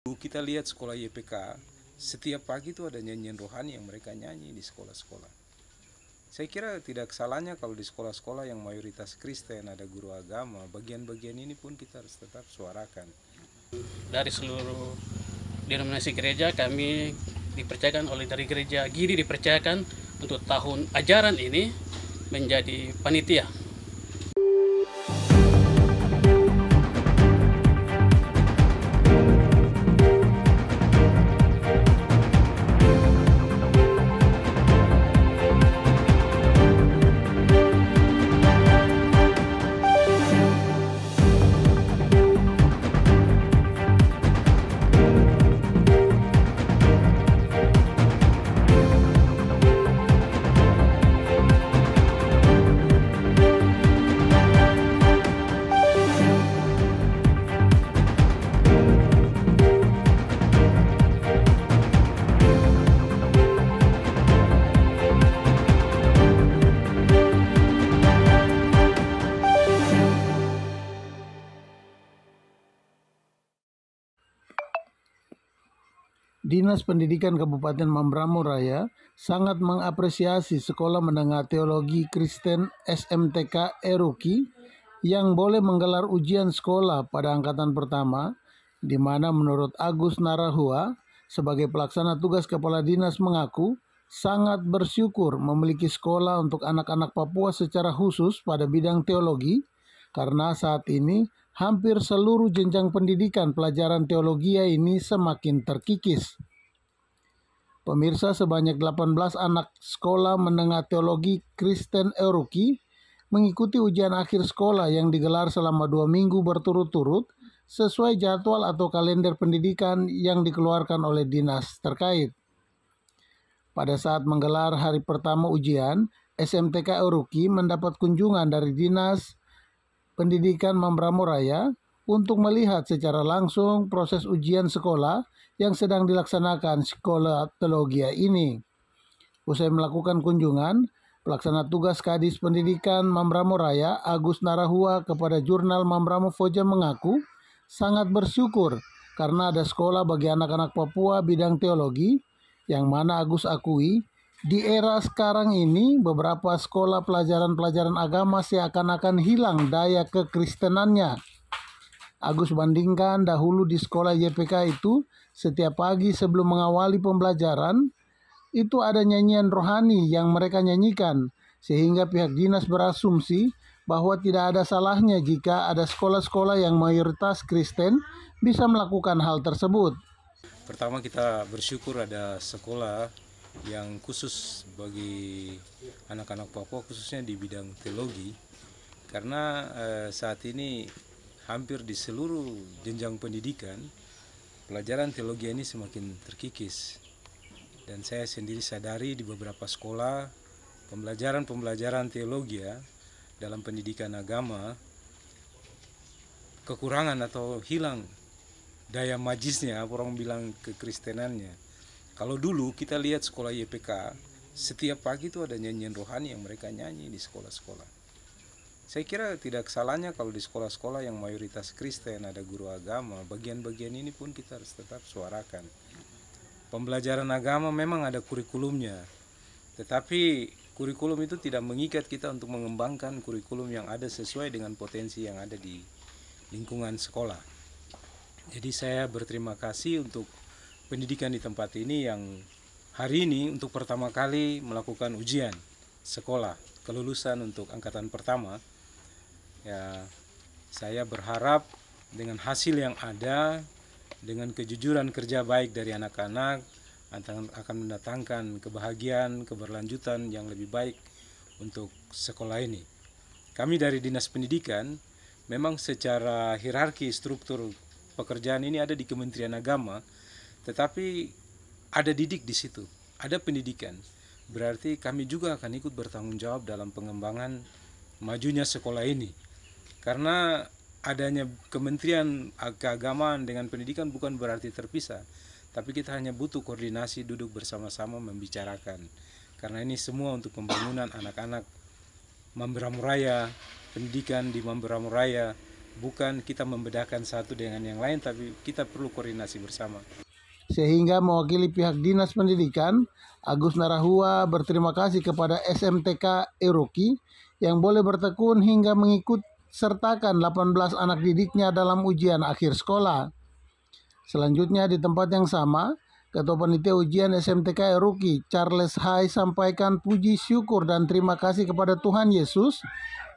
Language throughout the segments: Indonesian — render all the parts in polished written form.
Kita lihat sekolah YPK, setiap pagi itu ada nyanyian rohani yang mereka nyanyi di sekolah-sekolah. Saya kira tidak salahnya kalau di sekolah-sekolah yang mayoritas Kristen ada guru agama, bagian-bagian ini pun kita harus tetap suarakan. Dari seluruh denominasi gereja kami dipercayakan dari gereja Giri dipercayakan untuk tahun ajaran ini menjadi panitia. Dinas Pendidikan Kabupaten Mamberamo Raya sangat mengapresiasi Sekolah Menengah Teologi Kristen SMTK Eruki yang boleh menggelar ujian sekolah pada angkatan pertama, di mana menurut Agus Narahua sebagai pelaksana tugas Kepala Dinas mengaku sangat bersyukur memiliki sekolah untuk anak-anak Papua secara khusus pada bidang teologi, karena saat ini hampir seluruh jenjang pendidikan pelajaran teologi ini semakin terkikis. Pemirsa, sebanyak 18 anak sekolah menengah teologi Kristen Eruki mengikuti ujian akhir sekolah yang digelar selama 2 minggu berturut-turut sesuai jadwal atau kalender pendidikan yang dikeluarkan oleh dinas terkait. Pada saat menggelar hari pertama ujian, SMTK Eruki mendapat kunjungan dari Dinas Pendidikan Mamberamo Raya untuk melihat secara langsung proses ujian sekolah yang sedang dilaksanakan sekolah teologi ini. Usai melakukan kunjungan, pelaksana tugas Kadis Pendidikan Mamberamo Raya Agus Narahua kepada jurnal Mamberamo Foja mengaku sangat bersyukur karena ada sekolah bagi anak-anak Papua bidang teologi, yang mana Agus akui di era sekarang ini beberapa sekolah pelajaran-pelajaran agama seakan-akan hilang daya kekristenannya. Agus bandingkan dahulu di sekolah YPK itu setiap pagi sebelum mengawali pembelajaran itu ada nyanyian rohani yang mereka nyanyikan, sehingga pihak dinas berasumsi bahwa tidak ada salahnya jika ada sekolah-sekolah yang mayoritas Kristen bisa melakukan hal tersebut. Pertama, kita bersyukur ada sekolah yang khusus bagi anak-anak Papua, khususnya di bidang teologi, karena saat ini hampir di seluruh jenjang pendidikan pelajaran teologi ini semakin terkikis, dan saya sendiri sadari di beberapa sekolah pembelajaran teologi dalam pendidikan agama kekurangan atau hilang daya majisnya, orang bilang kekristenannya. Kalau dulu kita lihat sekolah YPK, setiap pagi itu ada nyanyian rohani yang mereka nyanyi di sekolah-sekolah. Saya kira tidak salahnya kalau di sekolah-sekolah yang mayoritas Kristen ada guru agama, bagian-bagian ini pun kita harus tetap suarakan. Pembelajaran agama memang ada kurikulumnya, tetapi kurikulum itu tidak mengikat kita untuk mengembangkan kurikulum yang ada sesuai dengan potensi yang ada di lingkungan sekolah. Jadi saya berterima kasih untuk pendidikan di tempat ini yang hari ini untuk pertama kali melakukan ujian sekolah kelulusan untuk angkatan pertama. Ya, saya berharap dengan hasil yang ada, dengan kejujuran kerja baik dari anak-anak, akan mendatangkan kebahagiaan, keberlanjutan yang lebih baik untuk sekolah ini. Kami dari Dinas Pendidikan, memang secara hierarki struktur pekerjaan ini ada di Kementerian Agama, tetapi ada didik di situ, ada pendidikan. Berarti kami juga akan ikut bertanggung jawab dalam pengembangan majunya sekolah ini. Karena adanya Kementerian Keagamaan dengan pendidikan bukan berarti terpisah, tapi kita hanya butuh koordinasi, duduk bersama-sama membicarakan. Karena ini semua untuk pembangunan anak-anak Mamberamo Raya, pendidikan di Mamberamo Raya, bukan kita membedakan satu dengan yang lain, tapi kita perlu koordinasi bersama. Sehingga mewakili pihak Dinas Pendidikan, Agus Narahua berterima kasih kepada SMTK Eroki yang boleh bertekun hingga mengikut sertakan 18 anak didiknya dalam ujian akhir sekolah. Selanjutnya di tempat yang sama, Ketua Panitia Ujian SMTK Eroki, Charles Hai, sampaikan puji syukur dan terima kasih kepada Tuhan Yesus.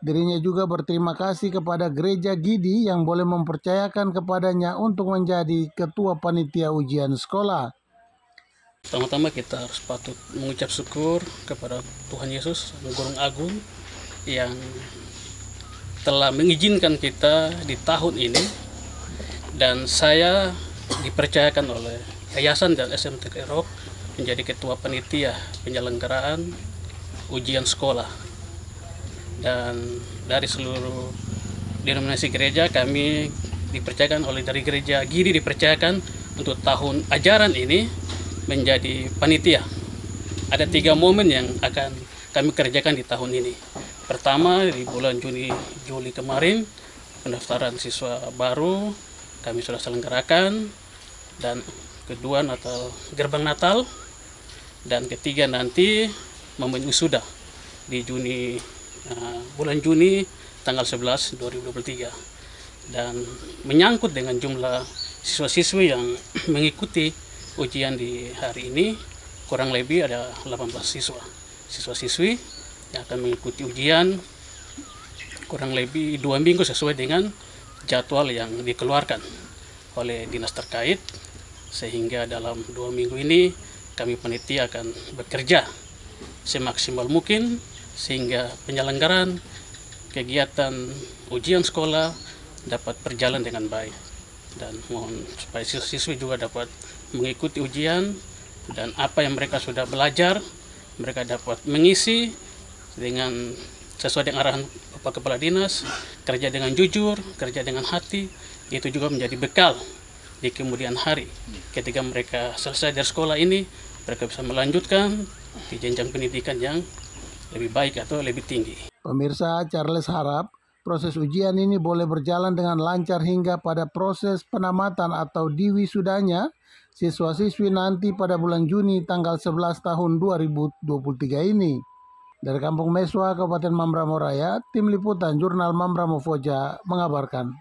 Dirinya juga berterima kasih kepada Gereja Gidi yang boleh mempercayakan kepadanya untuk menjadi Ketua Panitia Ujian sekolah. Pertama-tama kita harus patut mengucap syukur kepada Tuhan Yesus, Guru Agung, yang telah mengizinkan kita di tahun ini, dan saya dipercayakan oleh Yayasan dan SMTK Eroki menjadi Ketua Panitia Penyelenggaraan Ujian Sekolah. Dan dari seluruh denominasi gereja kami dipercayakan oleh dari Gereja Gidi dipercayakan untuk tahun ajaran ini menjadi panitia. Ada 3 momen yang akan kami kerjakan di tahun ini. Pertama, di bulan Juli kemarin, pendaftaran siswa baru kami sudah selenggarakan, dan kedua gerbang Natal, dan ketiga nanti momen wisuda di bulan Juni tanggal 11 2023. Dan menyangkut dengan jumlah siswa-siswi yang mengikuti ujian di hari ini, kurang lebih ada 18 siswa-siswi yang akan mengikuti ujian kurang lebih 2 minggu sesuai dengan jadwal yang dikeluarkan oleh dinas terkait. Sehingga dalam 2 minggu ini kami panitia akan bekerja semaksimal mungkin sehingga penyelenggaraan kegiatan ujian sekolah dapat berjalan dengan baik. Dan mohon supaya siswa-siswi juga dapat mengikuti ujian, dan apa yang mereka sudah belajar mereka dapat mengisi dengan sesuai dengan arahan Bapak Kepala Dinas, kerja dengan jujur, kerja dengan hati. Itu juga menjadi bekal di kemudian hari ketika mereka selesai dari sekolah ini, mereka bisa melanjutkan di jenjang pendidikan yang lebih baik atau lebih tinggi. Pemirsa, Charles harap proses ujian ini boleh berjalan dengan lancar hingga pada proses penamatan atau diwisudanya siswa-siswi nanti pada bulan Juni tanggal 11 tahun 2023 ini. Dari Kampung Meswa, Kabupaten Mambramo Raya, Tim Liputan Jurnal Mambramo Foja mengabarkan.